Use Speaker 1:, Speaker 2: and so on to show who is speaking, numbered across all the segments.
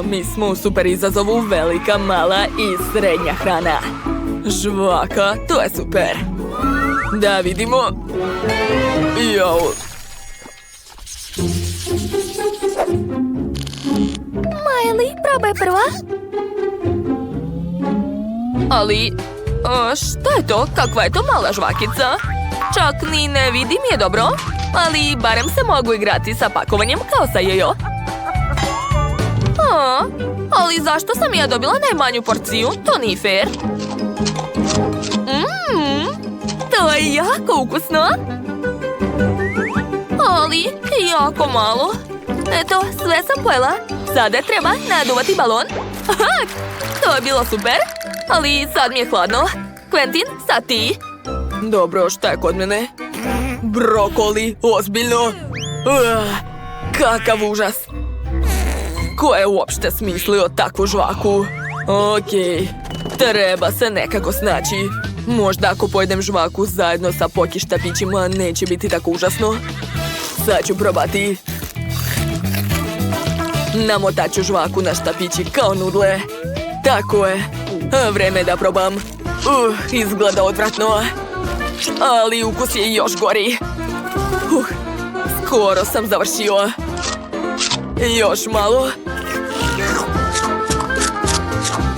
Speaker 1: Mi smo u super izazovu velika, mala i srednja hrana. Žvaka, to je super. Da vidimo. Jau.
Speaker 2: Miley, probaj prva.
Speaker 1: Ali, šta je to? Kakva je to mala žvakica? Čak ni ne vidim je dobro, ali barem se mogu igrati sa pakovanjem kao sa jojo. Ali zašto sam ja dobila najmanju porciju? To nije fair. To je jako ukusno. Ali jako malo. Eto, sve sam pojela. Sada treba naduvati balon. To je bilo super. Ali sad mi je hladno. Quentin, sad ti. Dobro, šta je kod mene? Brokoli, ozbiljno. Kakav užas. Ko je uopšte smislio takvu žvaku? Okej, treba se nekako snaći. Možda ako pojedem žvaku zajedno sa Poki štapićima neće biti tako užasno. Sad ću probati. Namotat ću žvaku na štapići kao nudle. Tako je. Vreme je da probam. Izgleda odvratno. Ali ukus je još gori. Skoro sam završio. Još malo.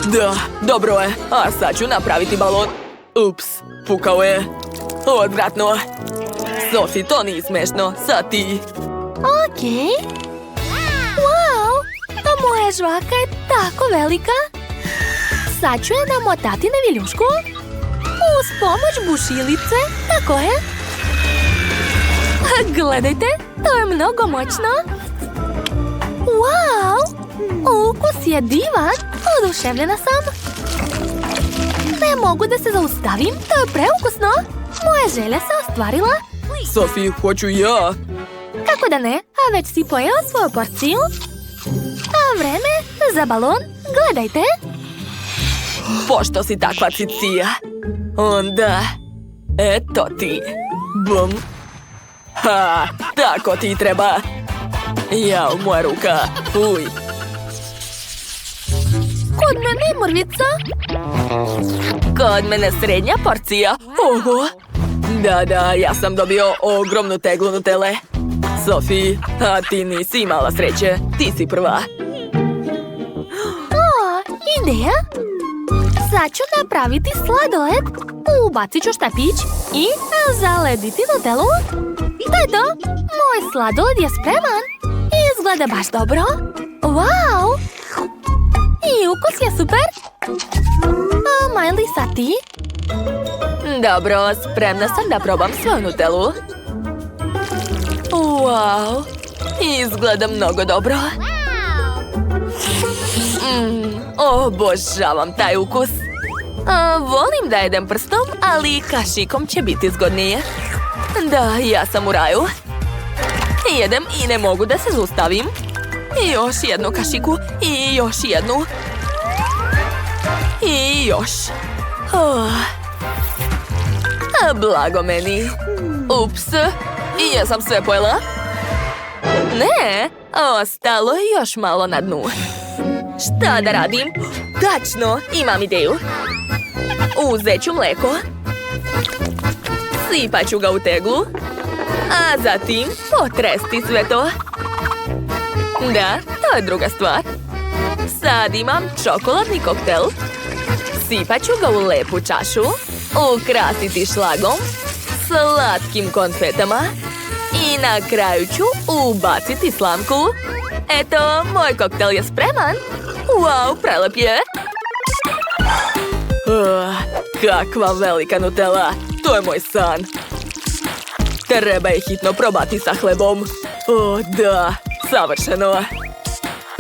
Speaker 1: Da, dobro je. A sad ću napraviti balon. Ups, pukao je. Odvratno. Sophie, to nije smešno. Sad ti.
Speaker 2: Okej. Wow, ta moja žvaka je tako velika. Sad ću je namotati na viljušku. Uz pomoć bušilice. Tako je. Gledajte, to je mnogo moćno. Wow, ukus je divan. Oduševljena sam. Ne mogu da se zaustavim, to je preukusno. Moja želja se ostvarila.
Speaker 1: Sophie, hoću ja.
Speaker 2: Kako da ne, a već si pojela svoju porciju. A vreme za balon, gledajte.
Speaker 1: Pošto si takva cicija. Onda, eto ti. Bum. Ha, tako ti treba. Jao, moja ruka. Uj.
Speaker 2: Kod mene mrvica.
Speaker 1: Kod mene srednja porcija. Oho. Da, ja sam dobio ogromnu teglu Nutelle. Sophie, a ti nisi imala sreće. Ti si prva.
Speaker 2: Ideja. Sad ću napraviti sladoled. Ubacit ću štapić i zalediti Nutellu. To je to. Moj sladoled je spreman. Izgleda baš dobro. Wow. I ukus je super. A Miley, sad ti?
Speaker 1: Dobro, spremna sam da probam svoju Nutellu. Wow. Izgleda mnogo dobro. Obožavam taj ukus. Volim da jedem prstom, ali kašikom će biti zgodnije. Da, ja sam u raju. Jedem i ne mogu da se zaustavim. I još jednu kašiku. I još jednu. I još. Blago meni. Ups. I jesam sve pojela? Ne, ostalo je još malo na dnu. Šta da radim? Tačno, imam ideju. Uzet ću mleko. Sipat ću ga u teglu. A zatim potresti sve to. Da, to je druga stvar. Sad imam čokoladni koktel. Sipat ću ga u lepu čašu. Ukrasiti šlagom. Slatkim konfetama. I na kraju ću ubaciti slamku. Eto, moj koktel je spreman. Wow, prelep je. Kakva velika Nutella. To je moj san. Treba je hitno probati sa hlebom. Da, savršeno.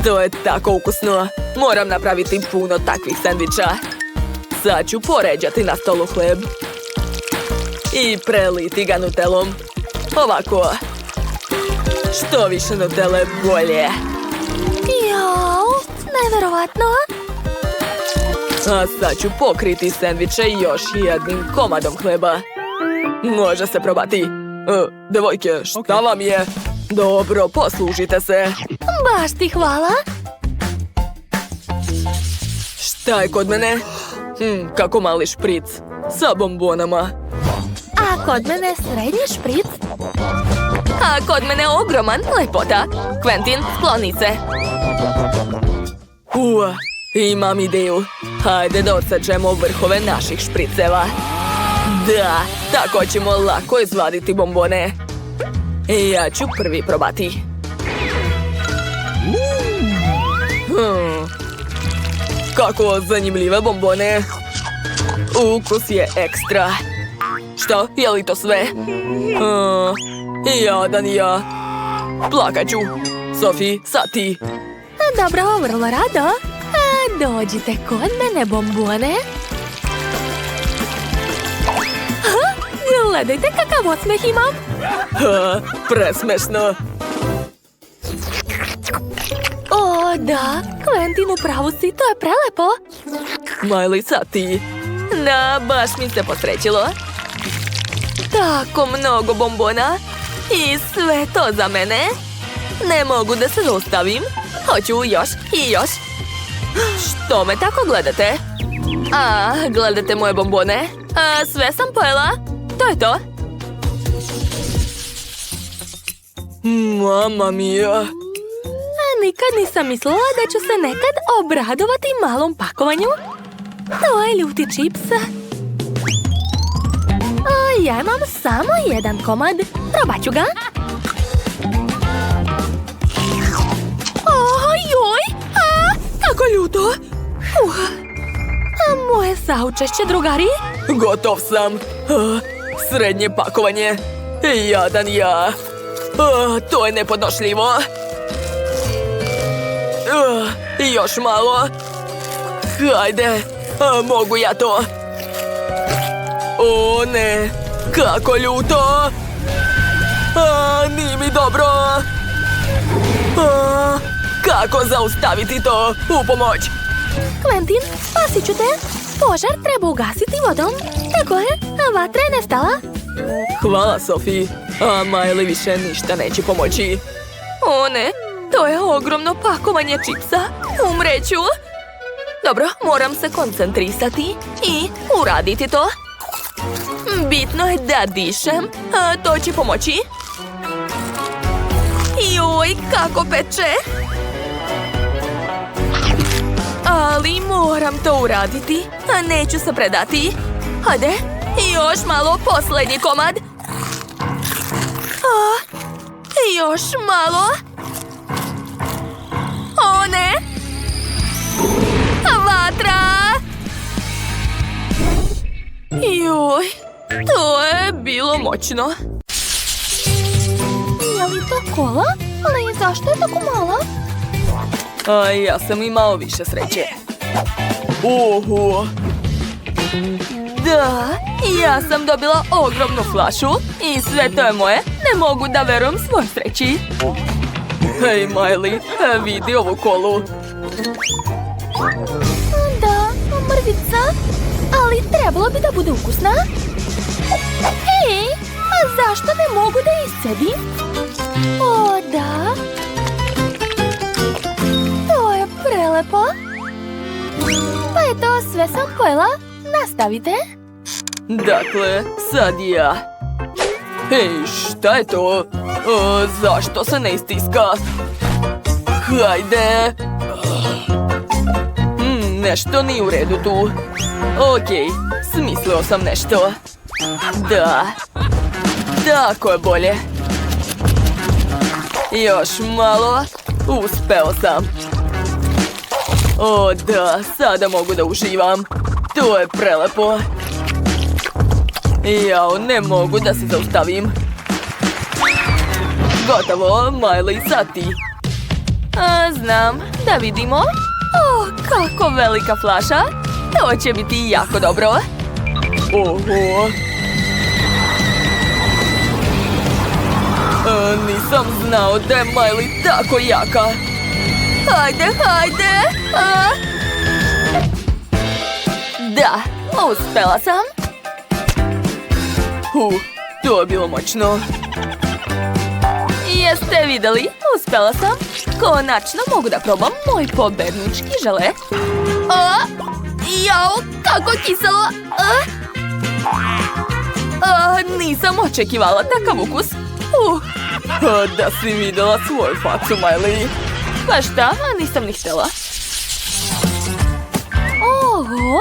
Speaker 1: To je tako ukusno. Moram napraviti puno takvih sendviča. Sad ću poređati na stolu hleb. I preliti ga Nutellom. Ovako. Što više Nutelle, bolje.
Speaker 2: Jao, neverovatno.
Speaker 1: A sad ću pokriti sendviče još jednim komadom hleba. Može se probati. Devojke, šta vam je? Dobro, poslužite se.
Speaker 2: Baš ti hvala.
Speaker 1: Šta je kod mene? Kako mali špric. Sa bombonama.
Speaker 2: A kod mene srednji špric.
Speaker 1: A kod mene ogroman lepota. Quentin, skloni se. Imam ideju. Hajde da odsačemo vrhove naših špriceva. Da, tako ćemo lako izvaditi bombone. Ja ću prvi probati. Kako zanimljive bombone. Ukus je ekstra. Šta? Je li to sve? Jadan ja. Plakaću. Sophie, sad ti.
Speaker 2: Dobro, vrlo rado. Dođite kod mene, bombone. Gledajte kakav osmeh imam.
Speaker 1: Presmešno.
Speaker 2: O, da. Quentin, upravo si, to je prelepo.
Speaker 1: Miley, sad ti. Da, baš mi se posrećilo. Tako mnogo bombona. I sve to za mene. Ne mogu da se zaustavim. Hoću još i još. Što me tako gledate? Gledate moje bombone? Sve sam pojela. To je to. Mama mia.
Speaker 2: Nikad nisam mislila da ću se nekad obradovati malom pakovanju. To je ljuti čips. Ja imam samo jedan komad. Probat ću ga. Joj! Kako ljuto! Moje saučešće, drugari.
Speaker 1: Gotov sam. Srednje pakovanje. Jadan ja. To je nepodnošljivo. Još malo. Hajde. Mogu ja to. O ne. Kako ljuto. Nije mi dobro. Kako zaustaviti to? U pomoć.
Speaker 2: Quentin, spasit ću te. Požar treba ugasiti vodom. Tako je, a vatra je nestala.
Speaker 1: Hvala, Sophie. Miley više ništa neće pomoći. O ne, to je ogromno pakovanje čipsa. Umreću. Dobro, moram se koncentrisati i uraditi to. Bitno je da dišem. To će pomoći. Joj, kako peče. Ali moram to uraditi. Neću se predati. Hajde, još malo, posljednji komad. Još malo. O ne. Vatra. Joj, to je bilo moćno.
Speaker 2: Je li to kola? Ali zašto je tako mala?
Speaker 1: Ja sam imao više sreće. Da, ja sam dobila ogromnu flašu i sve to je moje. Ne mogu da verujem svoj sreći. Hej, Miley, vidi ovu kolu.
Speaker 2: Da, mrvica. Ali trebalo bi da bude ukusna. Hej, a zašto ne mogu da iscedim? O, da. To je prelepo. Pa je to, sve sam pojela. Nastavite.
Speaker 1: Dakle, sad ja. Hej, šta je to? Zašto se ne istiska? Hajde. Nešto nije u redu tu. Okej, smislio sam nešto. Da. Tako je bolje. Još malo. Uspeo sam. O da, sada mogu da uživam. To je prelepo. Jao, ne mogu da se zaustavim. Gotovo, Miley, sad ti. Znam, da vidimo. Kako velika flaša. To će biti jako dobro. Oho. Nisam znao da je Miley tako jaka. Hajde, hajde. Da, uspela sam. To je bilo moćno. Jeste vidjeli? Uspela sam. Konačno mogu da probam moj pobednički žele. Jao, kako kiselo! Nisam očekivala takav ukus. Da si videla svoju facu, Miley. Pa šta, nisam ni htjela. Oho!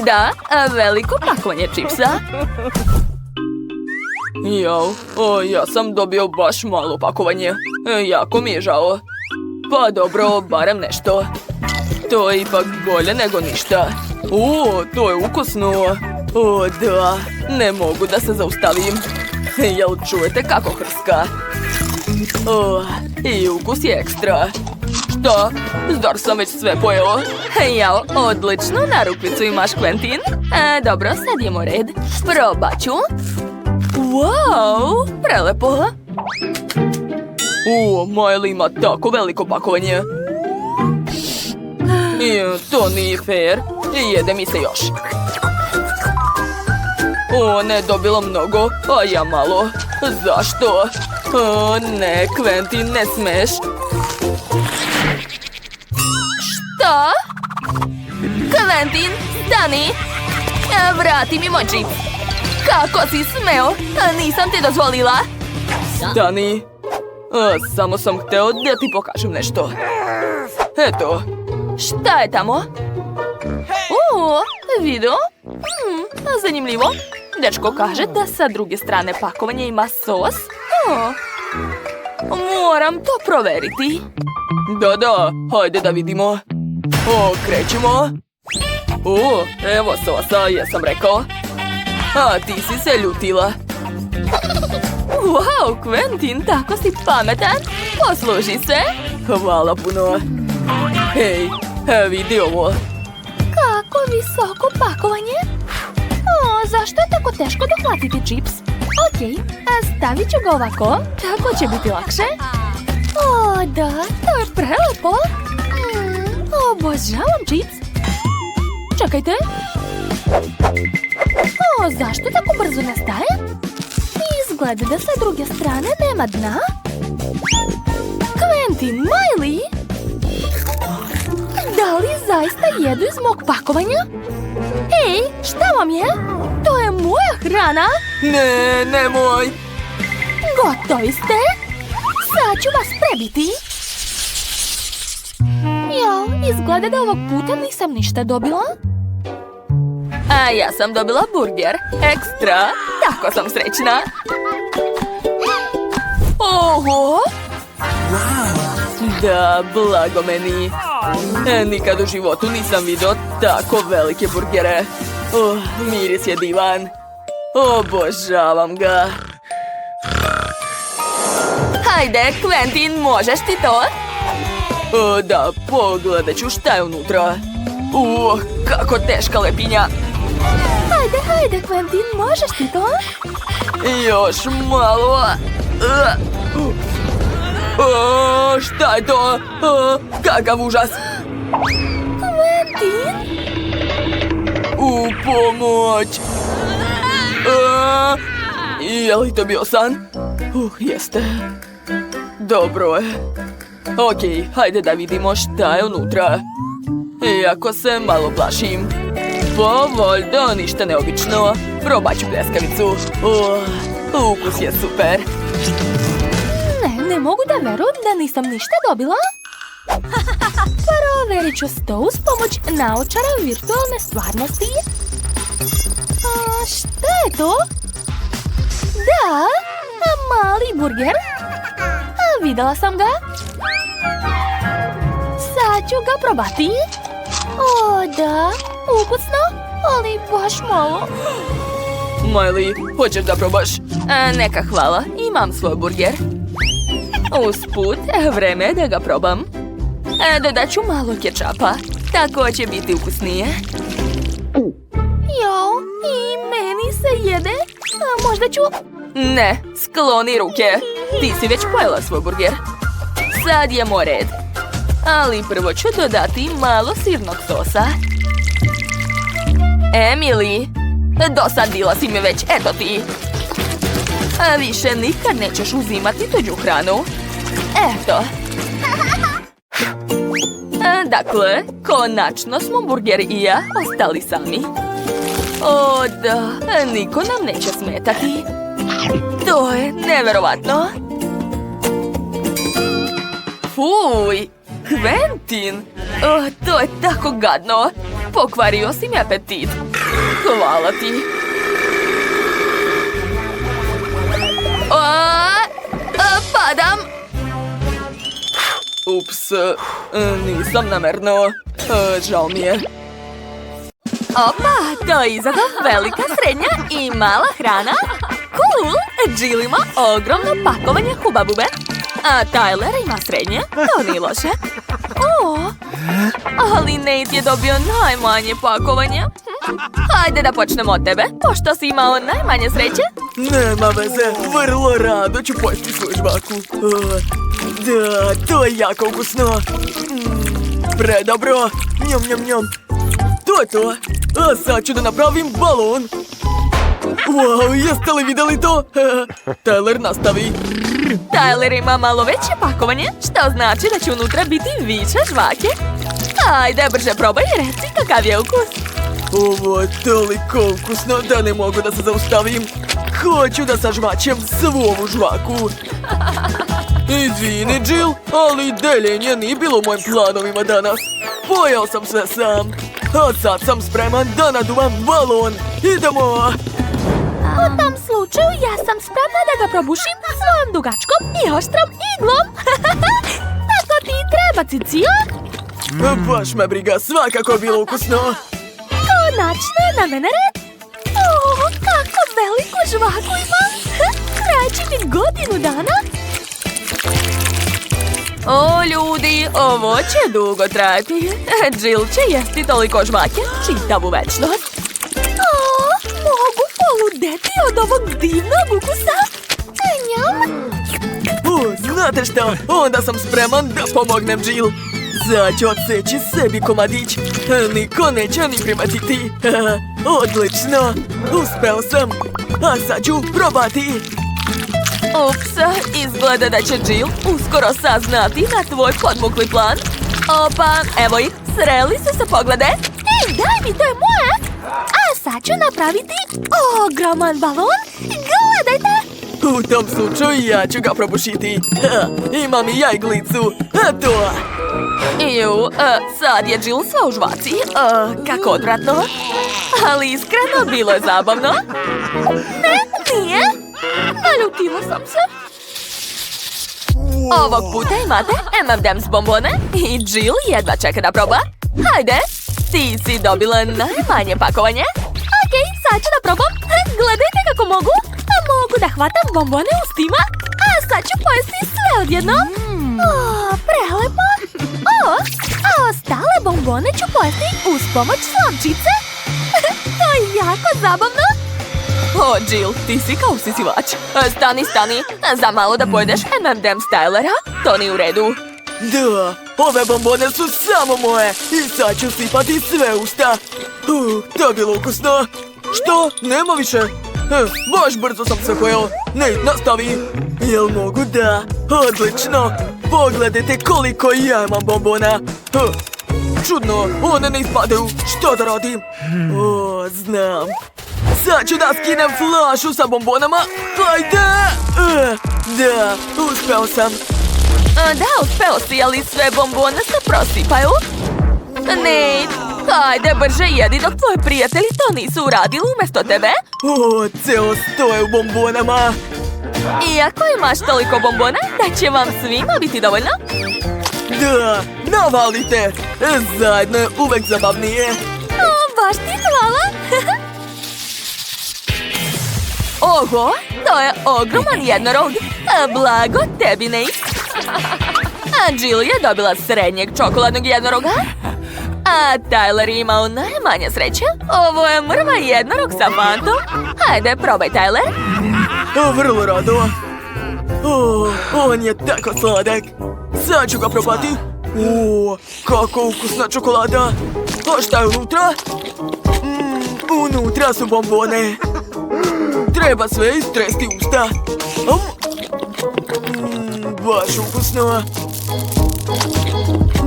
Speaker 1: Da, veliko pakovanje čipsa. Jao, ja sam dobio baš malo pakovanje. Jako mi je žao. Pa dobro, barem nešto. To je ipak bolje nego ništa. To je ukusno. Da, ne mogu da se zaustavim. Jel čujete kako hrska? I ukus je ekstra. Šta? Zar sam već sve pojeo? Jao, odlično, na rukvicu imaš, Quentin. Dobro, sad idemo red. Probat ću. Wow, prelepo. Miley ima tako veliko pakovanje. To nije fair. Jede mi se još. Ne, dobila mnogo, a ja malo. Zašto? Ne, Quentin, ne smeš. Šta? Quentin, stani! Vrati mi moj čip. Kako si smeo? Nisam ti dozvolila. Stani. Samo sam hteo da ti pokažem nešto. Eto. Šta je tamo? Video? Zanimljivo. Dečko kaže da sa druge strane pakovanja ima sos. Moram to proveriti. Da, hajde da vidimo. Krećemo. Evo sosa, jesam rekao. A ti si se ljutila. Wow, Quentin, tako si pametan. Posluži se. Hvala puno. Hej, vidi ovo. Kako visoko pakovanje. Zašto je tako teško dohvatiti čips? Okej, stavit ću ga ovako. Tako će biti lakše. Da, to je prelepo. Obožavam čips. Čekajte. Zašto tako brzo nastaje? Izgleda da sa druge strane nema dna. Quentin, Miley? Da li zaista jedu iz mog pakovanja? Ej, šta vam je? To je moja hrana. Ne, nemoj. Gotovi ste? Sad ću vas prebiti. Izgleda da ovog puta nisam ništa dobila. A ja sam dobila burger. Ekstra. Tako sam srećna. Oho! Da, blago meni. Nikad u životu nisam vidio tako velike burgere. Miris je divan. Obožavam ga. Hajde, Quentin, možeš ti to? Da, pogledat ću šta je unutra. Kako teška lepinja. Hajde, Quentin, možeš ti to? Još malo. Šta je to? Kakav užas. Quentin? Pomoć. Je li to bio san? Jeste. Dobro je. Okej, hajde da vidimo šta je unutra. Iako se malo plašim. Pa valjda ništa neobično. Probat ću pljeskavicu. Ukus je super. Ne mogu da verujem da nisam ništa dobila. Proverit ću to uz pomoć naočara virtualne stvarnosti. Šta je to? Da, mali burger. Videla sam ga. Sad ću ga probati. Da, ukusno, ali baš malo. Miley, hoćeš da probaš? Neka hvala, imam svoj burger. Usput, vreme je da ga probam. Dodat ću malo kečapa. Tako će biti ukusnije. I meni se jede. Možda ću... Ne, skloni ruke. Ti si već pojela svoj burger. Sad je moj red. Ali prvo ću dodati malo sirnog sosa. Emily, dosadila si me već, eto ti. Više nikad nećeš uzimati tuđu hranu. Eto. Dakle, konačno smo Burger i ja ostali sami. O da, niko nam neće smetati. To je neverovatno. Fuj, Quentin! To je tako gadno. Pokvario si mi apetit. Hvala ti. Padam. Ups, nisam namerno. Žao mi je. Opa, to je izazov velika, srednja i mala hrana. Cool! Jill ima ogromno pakovanje hubabube. A Tyler ima srednje, to nije loše. Ali Nate je dobio najmanje pakovanje. Hajde da počnemo od tebe, pošto si imao najmanje sreće.
Speaker 3: Nema veze, vrlo rado ću pojesti svoju žvaku. Da, to je jako ukusno. Predobro, njom, njom, njom. To je to. A sad ću da napravim balon. Wow, jeste li vidjeli to? Tyler, nastavi.
Speaker 1: Tyler ima malo veće pakovanje, što znači da će unutra biti više žvake. Ajde, brže probaj i reci kakav je ukus.
Speaker 3: Ovo je toliko ukusno da ne mogu da se zaustavim. Hoću da sažvaćem svu ovu žvaku. Izvini, Jill, ali deljenje nije bilo u mojim planovima danas. Pojeo sam sve sam. A sad sam spreman da naduvam balon. Idemo!
Speaker 2: U tom slučaju ja sam spremna da ga probušim svojom dugačkom i oštrom iglom. Tako ti i treba, Cicio.
Speaker 3: Baš me briga, svakako je bilo ukusno.
Speaker 2: Konačno je na mene red. Kako veliku žvaku imam. Kraj će biti godinu dana.
Speaker 1: O, ljudi, ovo će dugo trajati. Jill će jesti toliko žvake čitavu večnost.
Speaker 2: Mogu poludeti od ovog divnog ukusa. Njam.
Speaker 3: Znate šta? Onda sam spreman da pomognem Jill. Sad ću odseći sebi komadić. Niko neće ni primetiti. Odlično. Uspeo sam. A sad ću probati.
Speaker 1: Ups, izgleda da će Jill uskoro saznati na tvoj podmukli plan. Opa, evo ih, sreli su se, pogledaj.
Speaker 2: Ej, daj mi, to je moje. A sad ću napraviti ogroman balon. Gledajte.
Speaker 3: U tom slučaju ja ću ga probušiti. Imam i ja iglicu. Eto.
Speaker 1: Sad je Jill sva u žvaci. Kako odvratno. Ali iskreno, bilo je zabavno.
Speaker 2: Ne, nije. Naljutila sam se.
Speaker 1: Ovog puta imate M&M's bombone i Jill jedva čeka da proba. Hajde, ti si dobila najmanje pakovanje.
Speaker 2: Okej, sad ću da probam. Gledajte kako mogu. Mogu da hvatam bombone ustima. A sad ću pojesti sve odjednom. Prelepo. A ostale bombone ću pojesti uz pomoć slamčice. To je jako zabavno.
Speaker 1: O, Jill, ti si kao usisivač. Stani. Za malo da pojedeš M&M's Tylera? To nije u redu.
Speaker 3: Da, ove bombone su samo moje. I sad ću sipati sve usta. To je bilo ukusno. Što? Nema više? Baš brzo sam se pojeo. Nate, nastavi. Jel mogu da? Odlično. Pogledajte koliko ja imam bombona. Čudno, one ne ispadaju. Što da radim? Znam. Sad ću da skinem flašu sa bombonama. Hajde! Da, uspeo sam.
Speaker 1: Da, uspeo si, ali sve bombone se prosipaju. Nate, hajde brže jedi dok tvoji prijatelji to nisu uradili umjesto tebe.
Speaker 3: Ceo stoje u bombonama.
Speaker 1: Iako imaš toliko bombona, da će vam svima biti dovoljno.
Speaker 3: Da, navalite. Zajedno je uvek zabavnije.
Speaker 2: Baš ti hvala.
Speaker 1: Oho, to je ogroman jednorog. Blago tebi, Nate. A Jill je dobila srednjeg čokoladnog jednoroga. A Tyler je imao najmanje sreće. Ovo je mrva jednorog sa fantom. Hajde, probaj, Tyler.
Speaker 3: Vrlo rado. On je tako sladak. Sad ću ga probati. Kako ukusna čokolada. A šta je unutra? Unutra su bombone. Treba sve istresti usta. baš ukusno.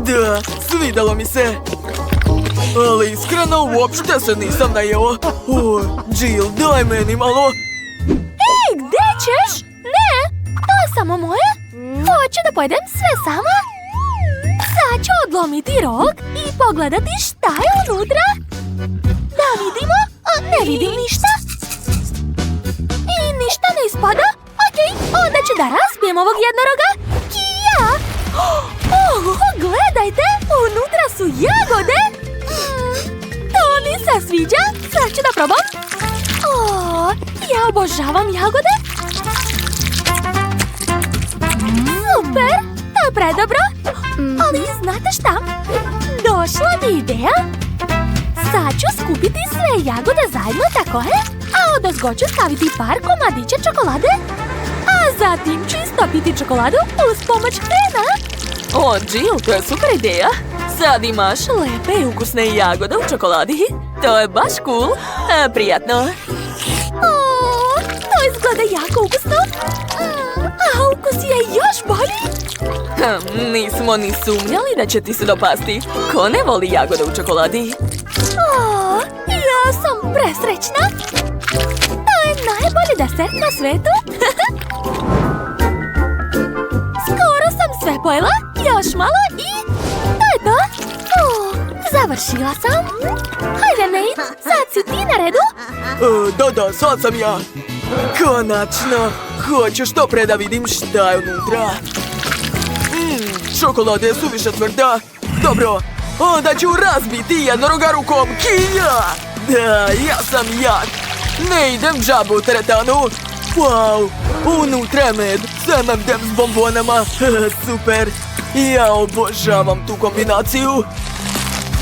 Speaker 3: Da, svidalo mi se. Ali iskreno uopšte se nisam najeo. O, Jill, daj meni malo.
Speaker 2: Ej, gde ćeš? Ne, to je samo moje. Hoću da pojedem sve sama. Sad ću odlomiti rog i pogledati šta je unutra. Da vidimo. Ne vidim ništa. I ništa ne ispada. Okej, onda ću da razbijem ovog jednoroga. Kija! Gledajte, unutra su jagode. To mi se sviđa. Sad ću da probam. Ja obožavam jagode. Super, to je predobro. Ali znate šta? Došla mi ideja. Sad ću skupiti sve jagode zajedno, tako je? A odozgo ću staviti par komadića čokolade. A zatim ću istopiti čokoladu uz pomoć krema.
Speaker 1: O, Jill, to je super ideja. Sad imaš lepe i ukusne jagode u čokoladi. To je baš cool. Prijatno.
Speaker 2: To izgleda jako ukusno. A ukus je još bolji.
Speaker 1: Nismo ni sumnjali da će ti se dopasti. Ko ne voli jagode u čokoladi?
Speaker 2: Ja sam presrećna. To je najbolji desert na svetu. Skoro sam sve pojela. Još malo i to je to. Završila sam. Hajde, Nate, sad si ti na redu.
Speaker 3: Da, sad sam ja. Konačno. Hoću što pre da vidim šta je unutra. Čokolada je suviše tvrda. Dobro, onda ću razbiti jednoroga rukom. Kija! Da, ja sam jak. Ne idem džabu u teretanu. Wow, unutra je med s M&M s bombonama. Super. Ja obožavam tu kombinaciju.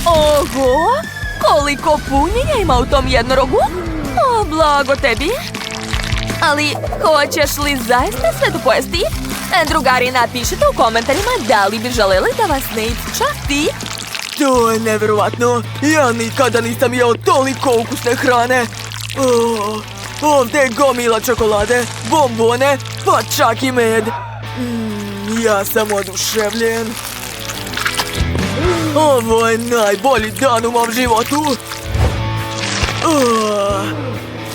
Speaker 1: Oho, koliko punjenja ima u tom jednorogu. O, blago tebi. Ali hoćeš li zaista sve to pojesti? Drugari, napišite u komentarima da li bi želeli da vas Nate časti.
Speaker 3: To je nevjerovatno. Ja nikada nisam jeo toliko ukusne hrane. Ovdje je gomila čokolade, bombone, pa čak i med. Ja sam oduševljen. Ovo je najbolji dan u mom životu.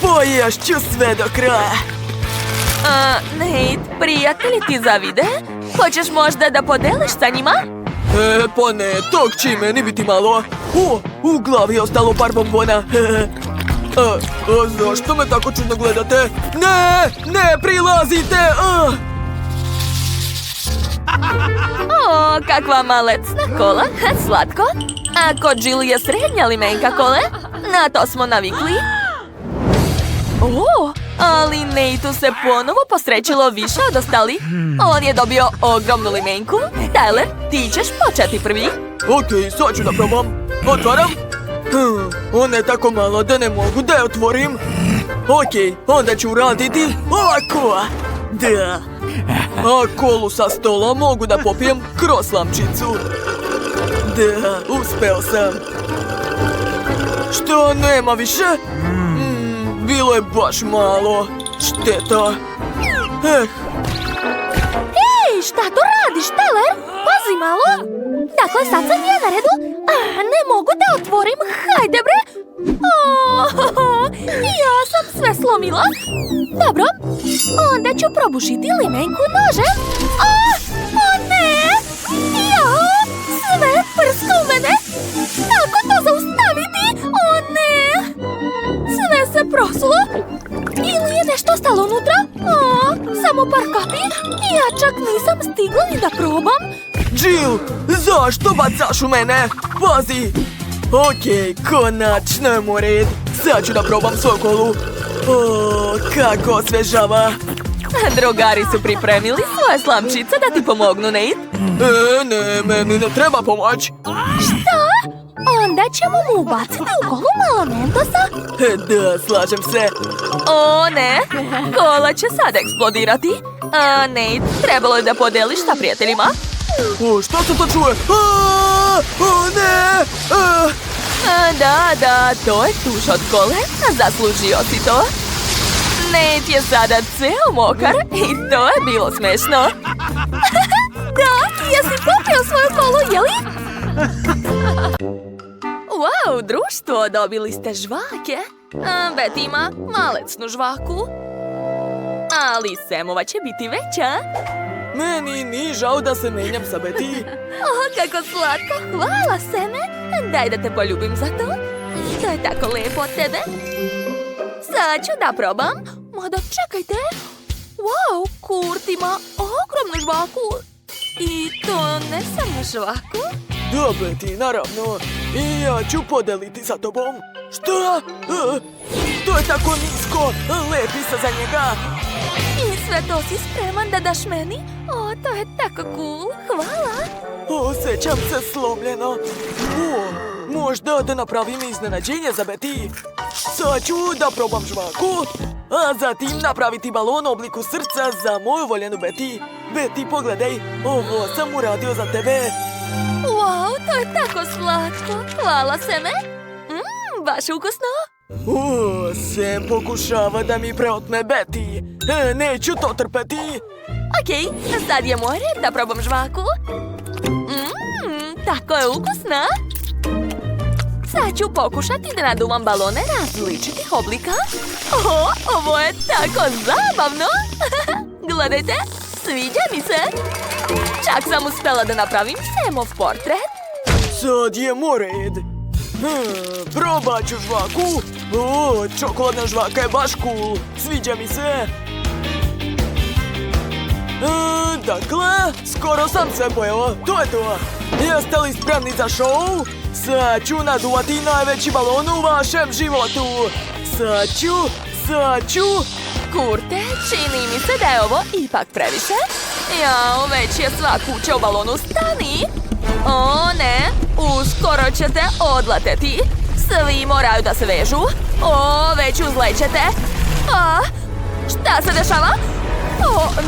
Speaker 3: Poješću sve do kraja.
Speaker 1: Nate, prijatelji ti zavide? Hoćeš možda da podeliš sa njima?
Speaker 3: Pa ne, tog će meni biti malo. U glavi je ostalo par bombona. Zašto me tako čudno gledate? Ne prilazite!
Speaker 1: O, kakva malecna kola, slatko. A kod Jill je srednja limenka kole, na to smo navikli. O, ali Nateu se ponovo posrećilo više od ostalih. On je dobio ogromnu limenku. Tyler, ti ćeš početi prvi.
Speaker 3: Okej, sad ću da probam. Otvaram. Ona je tako mala da ne mogu da je otvorim. Okej, onda ću uraditi ovako. Da. A kolu sa stola mogu da popijem kroz slamčicu. Da, uspeo sam. Što, nema više? Bilo je baš malo. Šteta.
Speaker 2: Ej, šta to radiš, Tyler? Pazi malo. Dakle, sad sam ja na redu. Ne mogu da otvorim. Hajde, bre. Ja sam sve slomila. Dobro, onda ću probušiti limenku nožem. Ne! Sve prska u mene. Kako to zaustaviti? Ne! Sve se prosulo. Ili je nešto ostalo unutra? Samo par kapi. Ja čak nisam stigla ni da probam.
Speaker 3: Jill, zašto bacaš u mene? Pazi! Okej, konačno je moj red. Sad ću da probam svoju kolu. Kako osvežava.
Speaker 1: Drugari su pripremili svoje slamčice da ti pomognu, Nate.
Speaker 3: Ne, meni ne treba pomoć.
Speaker 2: Šta? Onda ćemo mu ubaciti u kolu malo mentosa?
Speaker 3: Da, slažem se.
Speaker 1: O, ne! Kola će sad eksplodirati. Nate, trebalo je da podeliš sa prijateljima.
Speaker 3: Šta se to čuje? Ne!
Speaker 1: Da, to je tuš od kole. Zaslužio si to. Nate je sada ceo mokar i to je bilo smešno.
Speaker 2: Jesi popio svoju kolu, jeli? Wow, društvo, dobili ste žvake. Betty ima malecnu žvaku. Ali Samova će biti veća.
Speaker 3: Meni nije žao da se menjam sa Betty.
Speaker 2: Kako slatko, hvala Seme. Daj da te poljubim za to. To je tako lepo od tebe. Sad ću da probam. Mada čekajte. Wow, Kurt ima ogromnu žvaku. I to ne samo žvaku.
Speaker 3: Da, Betty, naravno. I ja ću podeliti sa tobom. Šta? To je tako nisko. Lepi se za njega.
Speaker 2: I sve to si spreman da daš meni? To je tako cool. Hvala.
Speaker 3: Osjećam se slomljeno. Možda da napravim iznenađenje za Betty. Sad ću da probam žvaku, a zatim napraviti balon u obliku srca za moju voljenu Betty. Betty, pogledaj, ovo sam uradio za tebe.
Speaker 2: Wow, to je tako slatko. Hvala, Seme. Baš ukusno.
Speaker 3: Sam pokušava da mi preotme Betty. Neću to trpeti.
Speaker 2: Okej, sad je moj red da probam žvaku. Tako je ukusna. Sad ću pokušati da naduvam balone različitih oblika. Ovo je tako zabavno. Gledajte, sviđa mi se. Čak sam uspela da napravim Samov portret.
Speaker 3: Sad je moj red. Probat ću žvaku. Čokoladna žvaka je baš cool. Sviđa mi se. Dakle, skoro sam sve pojeo. To je to. Jeste li spremni za show? Sad ću naduvati najveći balon u vašem životu. Sad ću.
Speaker 2: Kurte, čini mi se da je ovo ipak previše. Jao, već je sva kuća u balonu, stani. O ne, uskoro ćete odleteti. Svi moraju da se vežu. Već uzlećete. Šta se dešava?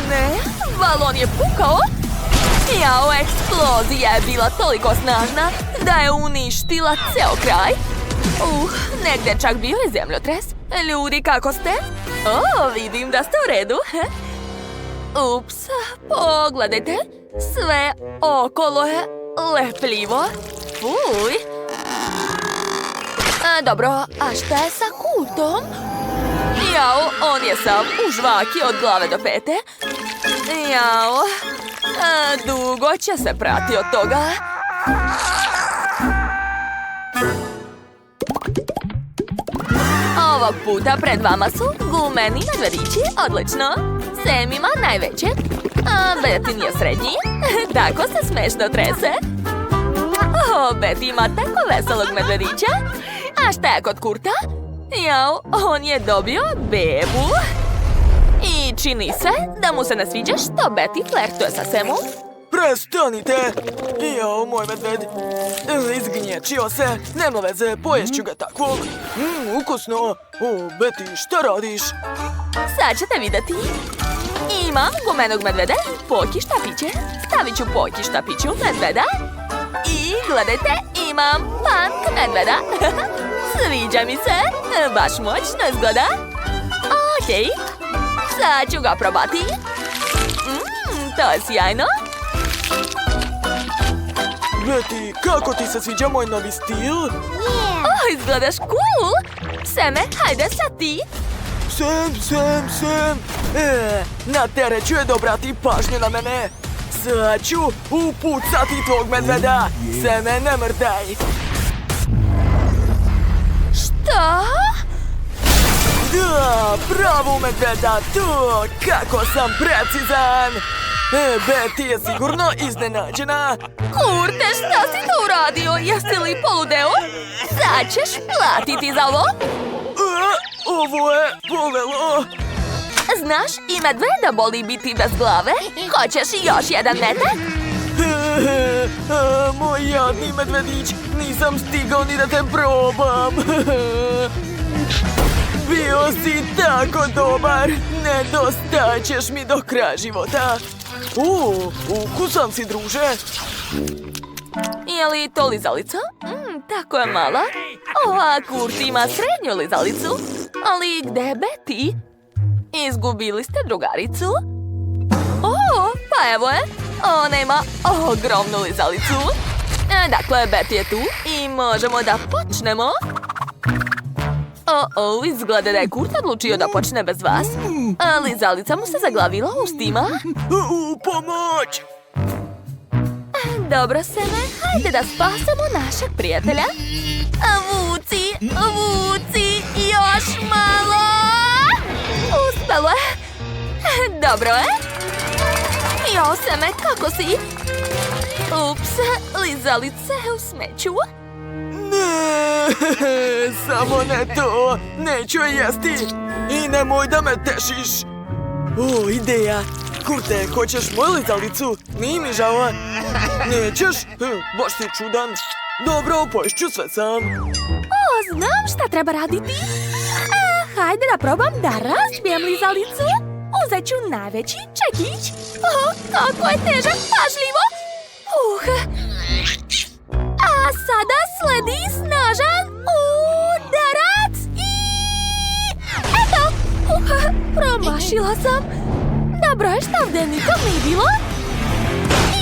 Speaker 2: Ne, balon je pukao. Jao, eksplozija je bila toliko snažna da je uništila ceo kraj. Negde je čak bio i zemljotres. Ljudi, kako ste? Vidim da ste u redu. Ups, pogledajte. Sve okolo je lepljivo. Fuj. Dobro, a šta je sa Kurtom? Jao, on je sav u žvaki od glave do pete. Jao, dugo će se prati od toga. Ovog puta pred vama su gumeni medvedići, odlično. Sam ima najveće, a Betty je srednji. Tako se smešno trese. Betty ima tako veselog medvedića. A šta je kod Kurta? Jao, on je dobio bebu. I čini se da mu se ne sviđa što Betty flertuje sa Samom.
Speaker 3: Prestanite! Jao, moj medved. Izgnječio se. Nema veze, poješću ga takvog. Ukusno. Betty, šta radiš?
Speaker 2: Sad ćete vidjeti. Imam gumenog medveda i Poki štapiće. Stavit ću Poki štapiću medveda. I gledajte, imam Punk medveda. Sviđa mi se. Baš moćno izgleda. Okej. Sad ću ga probati. To je sjajno.
Speaker 3: Betty, kako ti se sviđa moj novi stil?
Speaker 2: Izgledaš cool. Seme, hajde sad ti.
Speaker 3: Sam. Na teret ću je dobrati pažnju na mene. Sad ću upucati tvog medveda. Seme, ne mrdaj.
Speaker 2: Šta?
Speaker 3: Da, bravo medveda, to, kako sam precizan. Betty je sigurno iznenađena.
Speaker 2: Kurte, šta si to uradio? Jesi li poludeo? Sad ćeš platiti za ovo.
Speaker 3: Ovo je bolelo.
Speaker 2: Znaš, i medveda boli biti bez glave. Hoćeš još jedan metak?
Speaker 3: Moj jadni medvedić, nisam stigao ni da te probam. Bio si tako dobar, nedostaćeš mi do kraja života. Ukusan si, druže.
Speaker 2: Je li to lizalica? Tako je mala. A Kurt ima srednju lizalicu. Ali gde je Betty? Izgubili ste drugaricu? Pa evo je.
Speaker 1: Ona ima ogromnu lizalicu. Dakle, Betty je tu i možemo da počnemo. Izgleda da je Kurt odlučio da počne bez vas. Lizalica mu se zaglavila u ustima.
Speaker 3: Pomoć!
Speaker 2: Dobro, Seme, hajde da spasemo našeg prijatelja. Vuci, vuci, još malo! Uspelo je! Dobro je! Jo, Seme, kako si? Ups, lizalica je u smeću.
Speaker 3: Ne, samo ne to! Neću je jesti! I nemoj da me tešiš! Ideja! Kurte, hoćeš moju lizalicu? Nije mi žao. Nećeš? Baš si čudan. Dobro, poješću sve sam.
Speaker 2: Znam šta treba raditi. Hajde da probam da razbijem lizalicu. Uzet ću najveći čekić. Kako je težak, pažljivo. A sada sledi snažan udarac i... Eto! Promašila sam. Dobro je šta ovdje nikom nije bilo.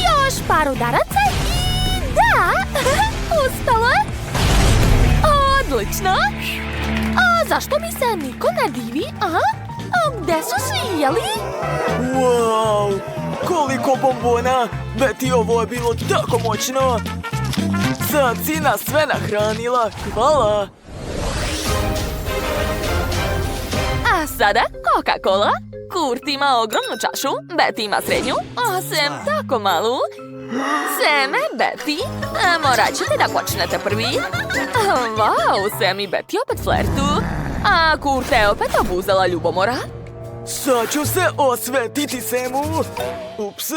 Speaker 2: Još par udaraca i da! Uspelo je. Odlično. A zašto mi se niko ne divi? Gde su svi jeli?
Speaker 3: Wow! Koliko bombona! Betty, ovo je bilo tako moćno! Sad si nas sve nahranila. Hvala!
Speaker 1: A sada Coca-Cola. Kurt ima ogromnu čašu, Betty ima srednju, a Sam tako malu. Sam i Betty, morat ćete da počnete prvi. Wow, Sam i Betty opet flertu. A Kurt je opet obuzela ljubomora.
Speaker 3: Sad ću se osvetiti Samu. Ups,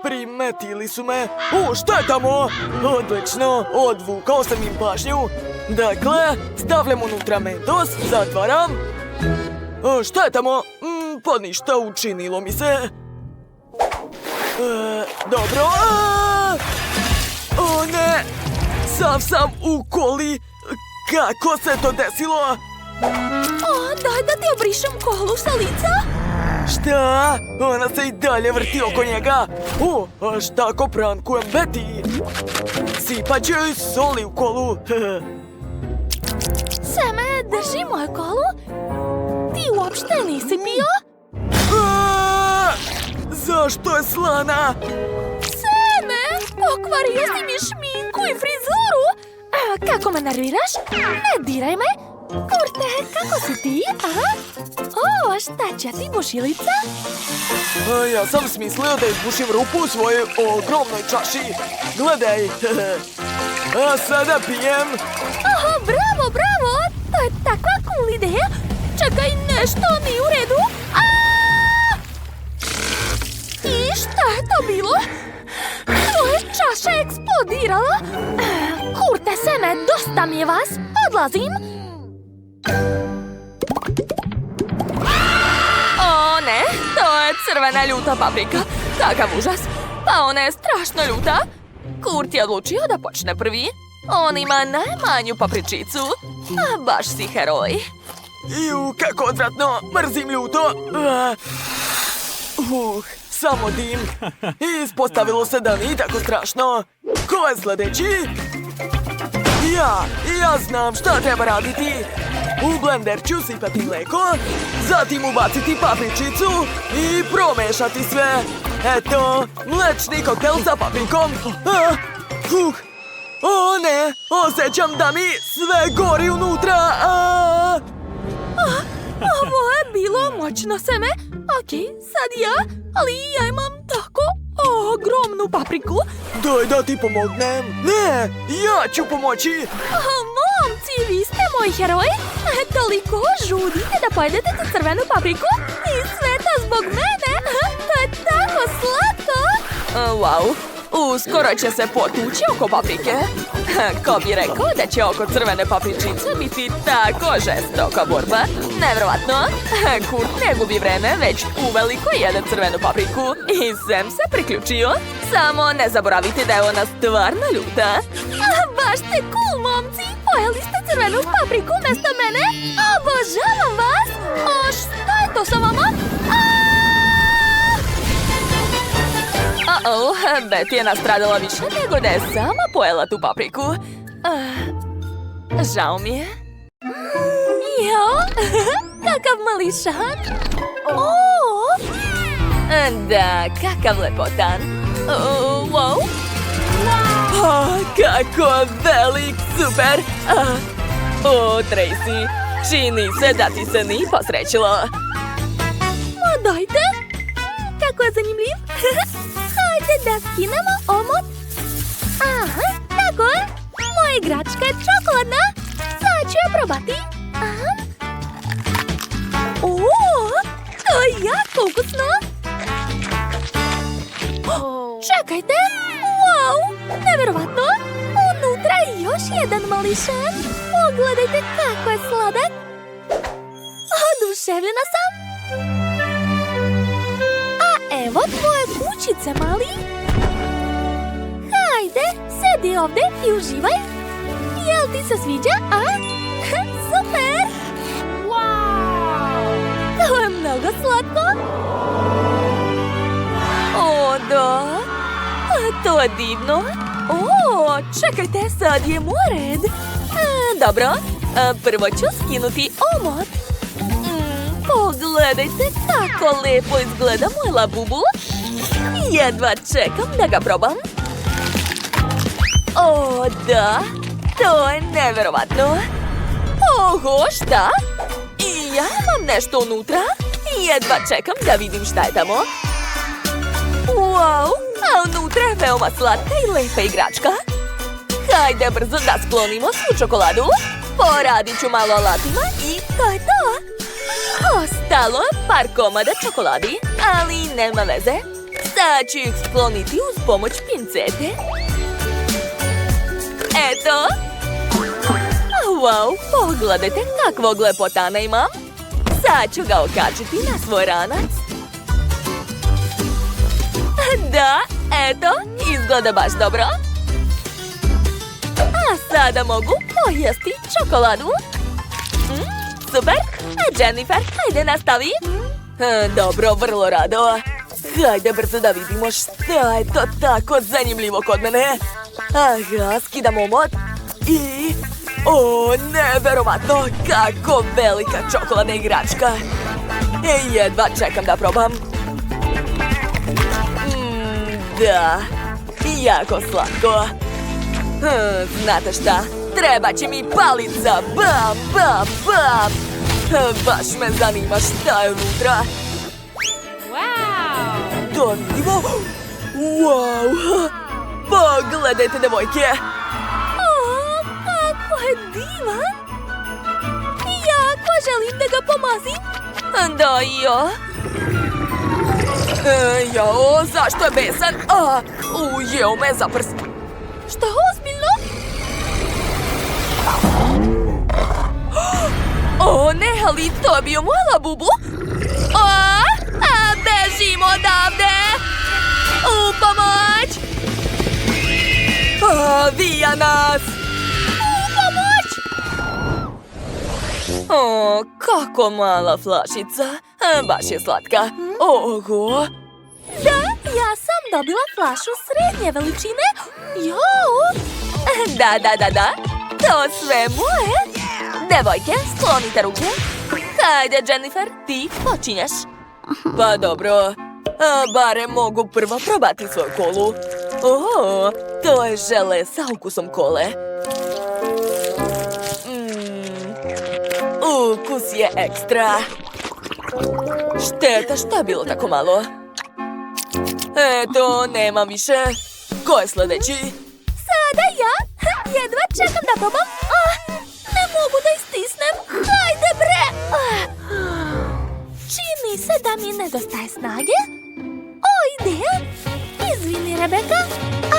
Speaker 3: primetili su me. Šta je tamo? Odlično, odvukao sam im pažnju. Dakle, stavljam unutra Mentos, zatvaram. Šta je tamo? Pa ništa, učinilo mi se. Dobro. O ne, sav sam u koli. Kako se to desilo?
Speaker 2: Daj da ti obrišem kolu sa lica.
Speaker 3: Šta? Ona se i dalje vrti oko njega. A šta ako prankujem Betty? Sipat ću joj soli u kolu.
Speaker 2: Seme, drži moju kolu. Ti uopšte nisi pio?
Speaker 3: Zašto je slana?
Speaker 2: Seme, pokvario si mi šminku i frizuru. Kako me nerviraš? Ne diraj me. Kurte, kako si ti? Šta će ti, bušilica?
Speaker 3: Ja sam smislio da izbušim rupu u svojoj ogromnoj čaši. Gledaj. A sada pijem.
Speaker 2: Bravo, bravo. To je takva cool ideja. Čekaj, nešto nije u redu. I šta je to bilo? Tvoja čaša je eksplodirala. Kurte, Seme, dosta mi je vas. Odlazim.
Speaker 1: O ne, to je crvena ljuta paprika. Kakav užas. Pa ona je strašno ljuta. Kurt je odlučio da počne prvi. On ima najmanju papričicu. Baš si heroj.
Speaker 3: Kako odvratno, mrzim ljuto. Samo dim. Ispostavilo se da nije tako strašno. Ko je sljedeći? Ja znam šta treba raditi. U blender ću sipati mleko, zatim ubaciti papričicu i promešati sve. Eto, mlečni koktel sa paprikom. O ne, osjećam da mi sve gori unutra.
Speaker 2: Ovo je bilo moćno, Seme. Okej, sad ja, ali ja imam tako ogromnu papriku.
Speaker 3: Daj da ti pomognem. Ne, ja ću pomoći.
Speaker 2: Momci, vi ste moji heroji. Toliko žudite da pojedete tu crvenu papriku i sve to zbog mene. To je tako slatko.
Speaker 1: Wow, uskoro će se potući oko paprike. Ko bi rekao da će oko crvene papričice biti tako žestoka borba? Nevjerovatno. Kurt ne gubi vreme, već uveliko jede crvenu papriku i Sam se priključio. Samo ne zaboravite da je ona stvarno ljuta.
Speaker 2: Baš ste cool, momci. Pojeli ste crvenu papriku umjesto mene. Obožavam vas. Šta je to sa vama?
Speaker 1: Betty je nastradala više nego da je sama pojela tu papriku. Žao mi je.
Speaker 2: Jo, kakav mališan.
Speaker 1: Da, kakav lepotan. Wow. Kako velik, super. Tracy, čini se da ti se ni posrećilo.
Speaker 2: Dajte. Kako je zanimljiv. Hajde da skinemo omot. Aha, tako je. Moja igračka je čokoladna. Sad ću je probati. To je jako ukusno. Čekajte. Wow, nevjerovatno. Unutra je još jedan mališan. Pogledajte kako je sladak. Oduševljena sam. Evo tvoje kućice, mali. Hajde, sedi ovdje i uživaj. Jel ti se sviđa, a? Super! Wow! To je mnogo slatko.
Speaker 1: Da. To je divno. Čekajte, sad je moj red. Dobro, prvo ću skinuti omot. Pogledajte kako lepo izgleda moj labubu. Jedva čekam da ga probam. Da, to je nevjerovatno. Oho, šta? I ja imam nešto unutra. Jedva čekam da vidim šta je tamo. Wow, a unutra je veoma slatka i lepa igračka. Hajde brzo da sklonimo svu čokoladu. Poradit ću malo alatima i to je to. Ostalo je par komada čokoladi, ali nema veze. Sad ću ih skloniti uz pomoć pincete. Eto. Wow, pogledajte kakvog lepotana imam. Sad ću ga okačiti na svoj ranac. Da, eto, izgleda baš dobro. A sada mogu pojesti čokoladu. Super, a Jennifer, hajde nastavi. Dobro, vrlo rado. Hajde brzo da vidimo šta je to tako zanimljivo kod mene. Aha, skidam omot i... neverovatno, kako velika čokoladna igračka. Jedva čekam da probam. Da, jako slatko. Znate šta? Treba će mi palica. Bam, bam, bam. Baš me zanima šta je unutra. Da vidimo. Wow. Pogledajte, devojke.
Speaker 2: Kako je divan. Jako želim da ga pomazim.
Speaker 1: Da, jo. Zašto je besan? Ujeo me za prst.
Speaker 2: Šta, ozbiljno?
Speaker 1: Ne, ali to je bio moj labubu. Bežim odavde. U pomoć. Vija nas.
Speaker 2: U pomoć.
Speaker 1: Kako mala flašica. Baš je slatka. Oho.
Speaker 2: Da, ja sam dobila flašu srednje veličine. Jo!
Speaker 1: Da. To sve moje. Devojke, sklonite ruke. Hajde, Jennifer, ti počinješ. Pa dobro. Barem mogu prvo probati svoju kolu. To je žele sa ukusom kole. Ukus je ekstra. Šteta, šta je bilo tako malo? Eto, nemam više. Ko je sljedeći?
Speaker 2: Sada ja. Jedva čekam da probam. Ne mogu da istisnem. Hajde bre. Čini se da mi nedostaje snage. Ideja. Izvini, Rebeka,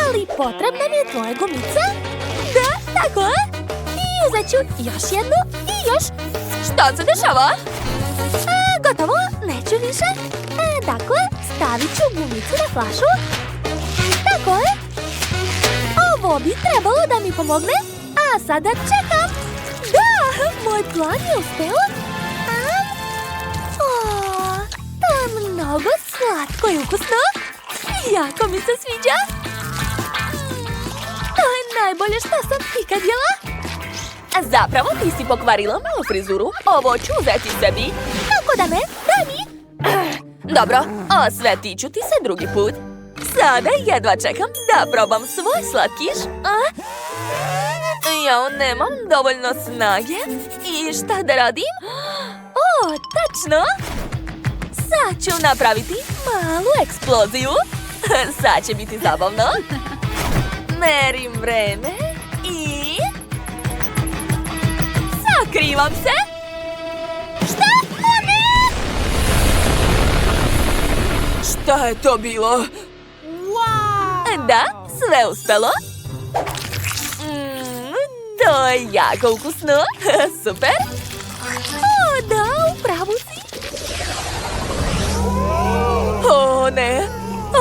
Speaker 2: ali potrebna mi je tvoja gumica. Da, tako je. I uzet ću još jednu i još.
Speaker 1: Šta se dešava?
Speaker 2: Gotovo, neću više. Dakle, stavit ću gumicu na flašu. Tako je. Ovo bi trebalo da mi pomogne. A sada čekam. Da, moj plan je uspeo. To je mnogo slatko i ukusno. Jako mi se sviđa. To je najbolje što sam ikad jela.
Speaker 1: Zapravo ti si pokvarila malu frizuru. Ovo ću uzeti sebi.
Speaker 2: Kako da ne? Daj mi.
Speaker 1: Dobro, osvetit ću ti se drugi put. Sada jedva čekam da probam svoj slatkiš. Ja nemam dovoljno snage. I šta da radim? O, tačno! Sad ću napraviti malu eksploziju. Sad će biti zabavno. Merim vreme i... sakrivam se! Šta? O ne!
Speaker 3: Šta je to bilo?
Speaker 1: Da, sve uspelo. To je jako ukusno. Super.
Speaker 2: O, da, upravo si.
Speaker 1: O, ne.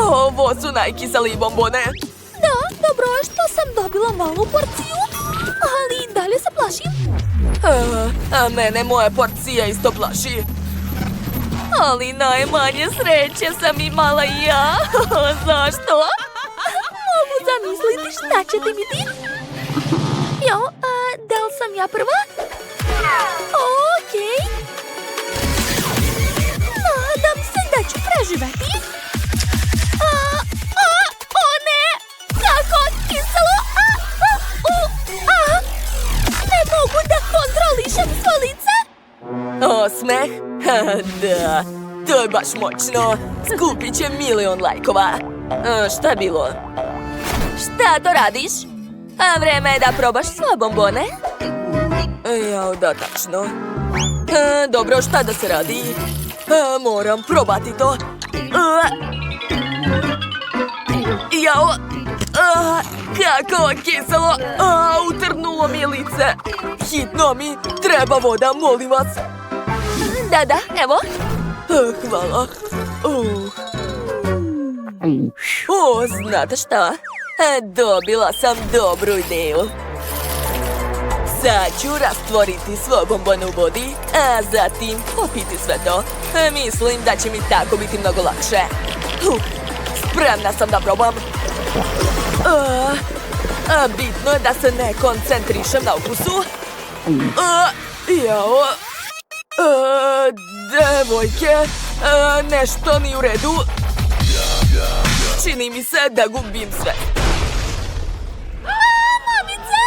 Speaker 1: Ovo su najkiseliji bombone.
Speaker 2: Da, dobro je što sam dobila malu porciju. Ali i dalje se plašim.
Speaker 1: A mene moja porcija isto plaši. Ali najmanje sreće sam imala i ja. Zašto?
Speaker 2: Mogu zamisliti šta će ti biti. Jo, da li sam ja prva? Okej. Nadam se da ću preživeti. O ne! Kako kiselo! Ne mogu da kontrolišem svo lice.
Speaker 1: Osmeh? Da, to je baš moćno. Skupit će 1.000.000 lajkova. Šta je bilo? Šta to radiš? A vreme je da probaš svoje bombone? Jao, da, tačno. Dobro, šta da se radi? Moram probati to. Jao, kako kiselo. Utrnulo mi je lice. Hitno mi treba voda, molim vas. Da, evo. Hvala. Znate šta? Dobila sam dobru ideju. Sad ću rastvoriti svoje bombone u vodi, a zatim popiti sve to. Mislim da će mi tako biti mnogo lakše. Spremna sam da probam. Bitno je da se ne koncentrišem na ukusu. Jao. Devojke, nešto nije u redu. Čini mi se da gubim sve.
Speaker 2: Mamice!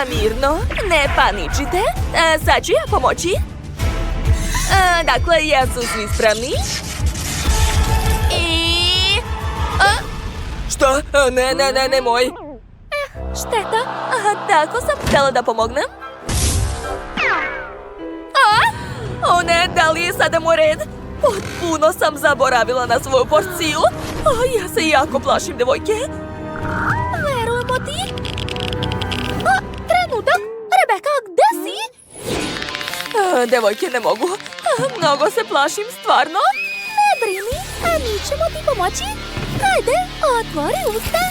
Speaker 1: Mirno, ne paničite. Sad ću ja pomoći. Dakle, jesu svi spremni? I... Šta? Ne, moj.
Speaker 2: Šteta.
Speaker 1: Tako sam htjela da pomognem. O ne, da li je sada moj red? Potpuno sam zaboravila na svoju porciju. Ja se jako plašim, devojke.
Speaker 2: Verujemo ti. Trenutak. Rebeka, gde si?
Speaker 1: Devojke, ne mogu. Mnogo se plašim, stvarno.
Speaker 2: Ne brini, mi ćemo ti pomoći. Hajde, otvori usta.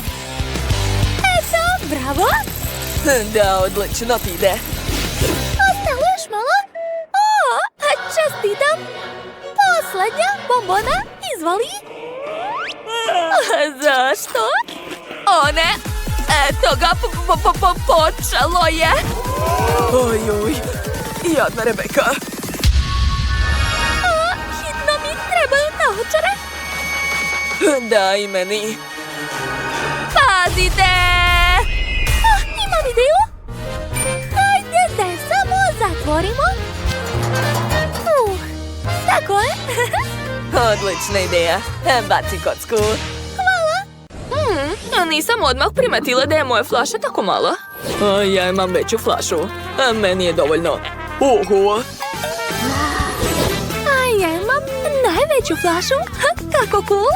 Speaker 2: Eto, bravo.
Speaker 1: Da, odlično ti ide.
Speaker 2: Ostalo još malo. Čestitam. Poslednja bombona, izvoli.
Speaker 1: Zašto? O ne, eto ga, počelo je. Ojoj, jadna Rebeka.
Speaker 2: Hitno mi trebaju naočare.
Speaker 1: Da, i meni. Pazite!
Speaker 2: Imam ideju. Hajde da je samo zatvorimo. Tako je.
Speaker 1: Odlična ideja. Baci kocku.
Speaker 2: Hvala.
Speaker 1: Nisam odmah primetila da je moja flaša tako mala. Ja imam veću flašu. Meni je dovoljno. Oho.
Speaker 2: A ja imam najveću flašu. Kako cool.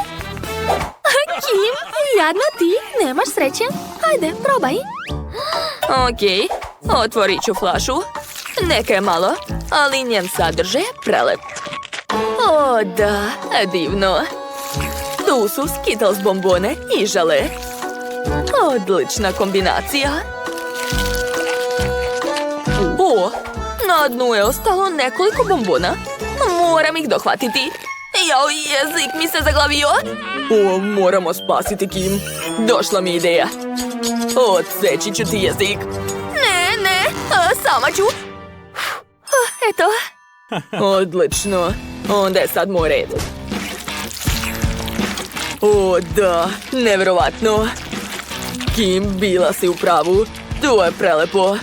Speaker 2: Kim, jadno ti, nemaš sreće. Hajde, probaj.
Speaker 1: Okej, otvorit ću flašu. Neka je malo, ali njen sadržaj je prelep. O, da, divno. Tu su Skittles bombone i žele. Odlična kombinacija. O, na dnu je ostalo nekoliko bombona. Moram ih dohvatiti. Jao, jezik mi se zaglavio. O, moramo spasiti Kim. Došla mi ideja. Odseći ću ti jezik. Ne, sama ću. Eto. Odlično. Onda je sad moj red. O, da, nevjerovatno. Kim, bila si u pravu. To je prelepo.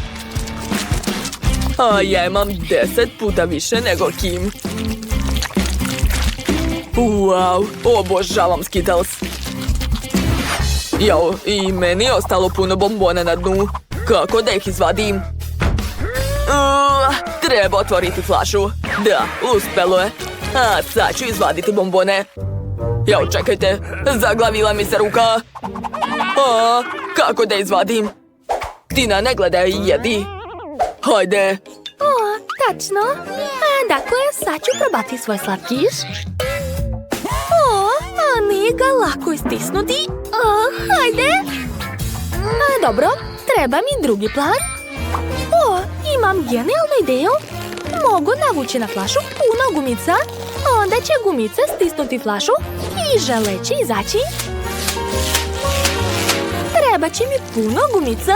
Speaker 1: A ja imam 10 puta više nego Kim. Wow, obožavam Skittles. Jao, i meni je ostalo puno bombona na dnu. Kako da ih izvadim? Treba otvoriti flašu. Da, uspelo je. A sad ću izvaditi bombone. Jao, čekajte, zaglavila mi se ruka. Kako da izvadim? Tina, ne gledaj, jedi. Hajde.
Speaker 2: O, tačno. Dakle, sad ću probati svoj slatkiš. A nije ga lako istisnuti. Hajde. Dobro, treba mi drugi plan. Imam genijalnu ideju. Mogu navući na flašu puno gumica. Onda će gumice stisnuti flašu i želeći izaći. Treba će mi puno gumica.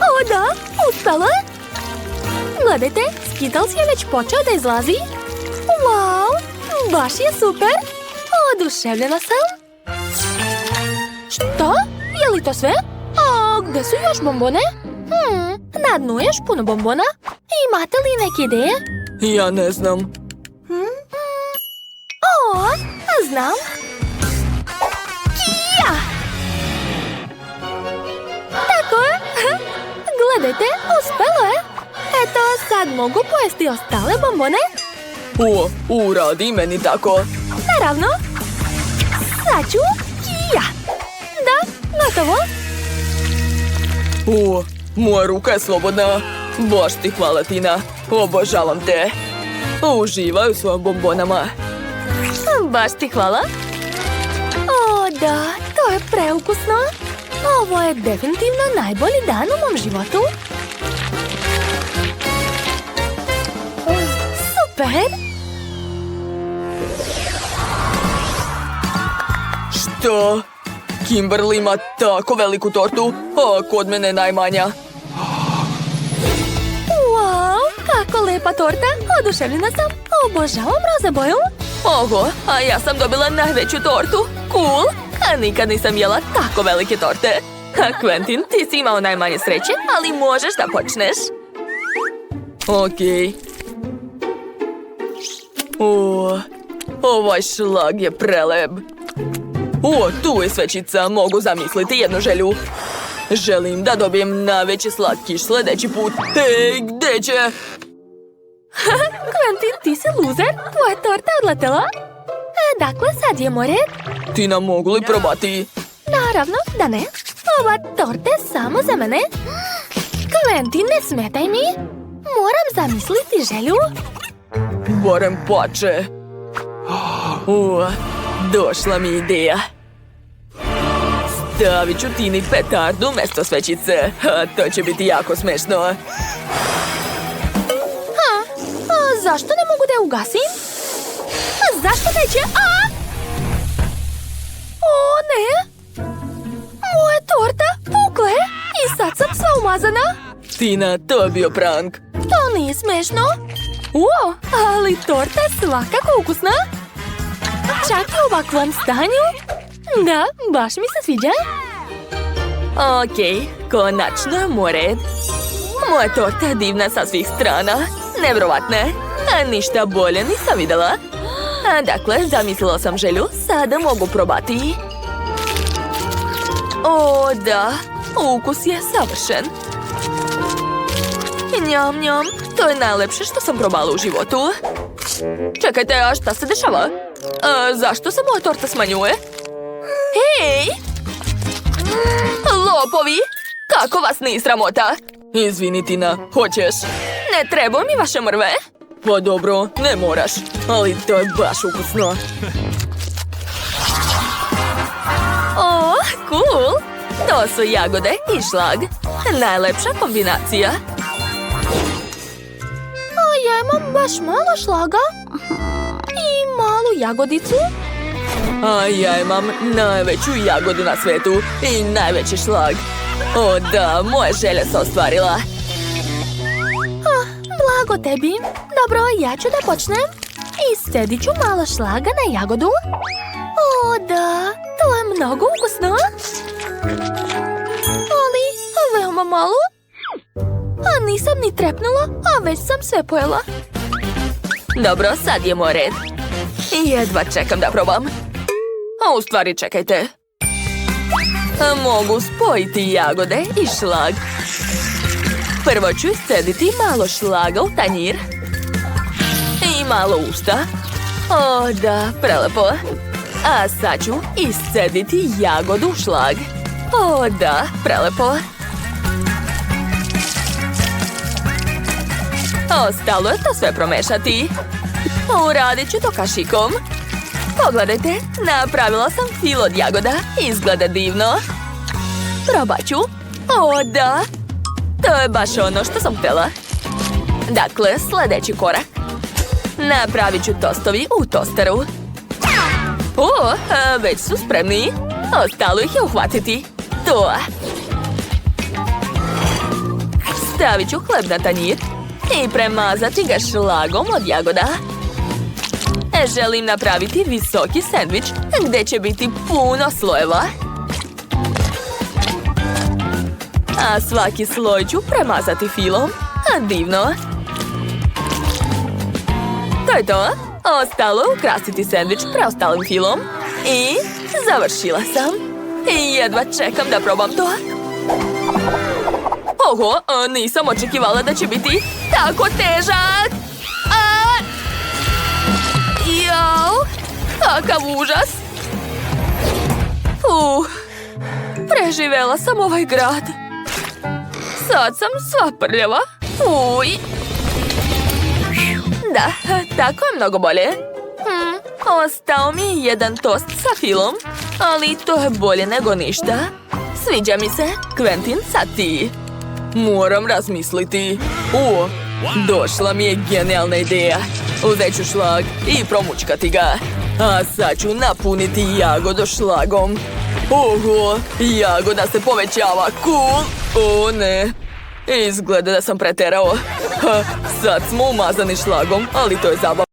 Speaker 2: O da, uspelo je. Gledajte, Skittles je već počeo da izlazi. Wow, baš je super. Oduševljena sam. Što? Je li to sve? A gde su još bombone? Na dnu je još puno bombona. Imate li neke ideje?
Speaker 1: Ja ne znam.
Speaker 2: Znam. Kija! Tako je. Gledajte, uspelo je. Eto, sad mogu pojesti ostale bombone.
Speaker 1: Uradi meni tako.
Speaker 2: Naravno. Sad ću Kija. Da, gotovo.
Speaker 1: Moja ruka je slobodna. Baš ti hvala, Tina. Obožavam te. Uživaj u svojim bombonama.
Speaker 2: Baš ti hvala. O, da, to je preukusno. Ovo je definitivno najbolji dan u mom životu. Super!
Speaker 1: Što? Kimberly ima tako veliku tortu, a kod mene je najmanja.
Speaker 2: Wow, kako lepa torta. Oduševljena sam. Obožavam roza boju.
Speaker 1: Oho, a ja sam dobila najveću tortu. Cool! A nikad nisam jela tako velike torte. Quentin, ti si imao najmanje sreće, ali možeš da počneš. Okej. Ovaj šlag je prelep. Tu je svećica, mogu zamisliti jednu želju. Želim da dobijem najveći slatkiš sljedeći put. Hej, gde će?
Speaker 2: Quentin, ti si luzer. Tvoja torta odletela. Dakle, sad je moj red.
Speaker 1: Tina, mogu li probati?
Speaker 2: Naravno da ne. Ova torta je samo za mene. Quentin, ne smetaj mi. Moram zamisliti želju.
Speaker 1: Barem pače. Došla mi ideja. Stavit ću Tini petardu umjesto svećice. To će biti jako smešno.
Speaker 2: Zašto ne mogu da je ugasim? Zašto neće? O, ne! Moja torta pukla je i sad sam sva umazana.
Speaker 1: Tina, to je bio prank.
Speaker 2: To nije smešno. Ali torta je svakako ukusna. Čak i u ovakvom stanju. Da, baš mi se sviđa.
Speaker 1: Okej, konačno je moj red. Moja torta je divna sa svih strana. Nevjerovatne. A ništa bolje nisam vidjela. Dakle, zamislila sam želju. Sada mogu probati. O, da. Ukus je savršen. Njam, njam. To je najlepše što sam probala u životu. Čekajte, a šta se dešava? Zašto se moja torta smanjuje? Hej! Lopovi! Kako vas nije sramota? Izvini, Tina, hoćeš? Ne treba mi vaše mrve. Pa dobro, ne moraš. Ali to je baš ukusno. O, cool! To su jagode i šlag. Najlepša kombinacija.
Speaker 2: Ja imam baš malo šlaga i malu jagodicu.
Speaker 1: A ja imam najveću jagodu na svetu i najveći šlag. O da, moja želja se ostvarila.
Speaker 2: Blago tebi. Dobro, ja ću da počnem. Iscedit ću malo šlaga na jagodu. O da, to je mnogo ukusno. Ali, veoma malo. A nisam ni trepnula, a već sam sve pojela.
Speaker 1: Dobro, sad je moj red. Jedva čekam da probam. A u stvari, čekajte. Mogu spojiti jagode i šlag. Prvo ću iscediti malo šlaga u tanjir. I malo usta. O da, prelepo. A sad ću iscediti jagodu u šlag. O da, prelepo. Ostalo je to sve promešati. Uradit ću to kašikom. Pogledajte, napravila sam filo od jagoda. Izgleda divno. Probat ću. O da, to je baš ono što sam htjela. Dakle, sljedeći korak. Napravit ću tostovi u tosteru. O, već su spremni. Ostalo ih je uhvatiti. To. Stavit ću hleb na tanjir i premazati ga šlagom od jagoda. Želim napraviti visoki sendvič gdje će biti puno slojeva. A svaki sloj ću premazati filom. Divno. To je to. Ostalo je ukrasiti sendvič preostalim filom. I završila sam. I jedva čekam da probam to. Oho, nisam očekivala da će biti tako težak. Jao, kakav užas. Preživela sam ovaj grad. Sad sam sva prljava. Uj. Da, tako je mnogo bolje. Ostao mi je jedan tost sa filom, ali to je bolje nego ništa. Sviđa mi se. Quentin, sad ti. Moram razmisliti. Došla mi je genijalna ideja. Uzet ću šlag i promučkati ga. A sad ću napuniti jagodu šlagom. Oho, jagoda se povećava. Cool. O ne. Izgleda da sam preterao. Sad smo umazani šlagom, ali to je zabavno.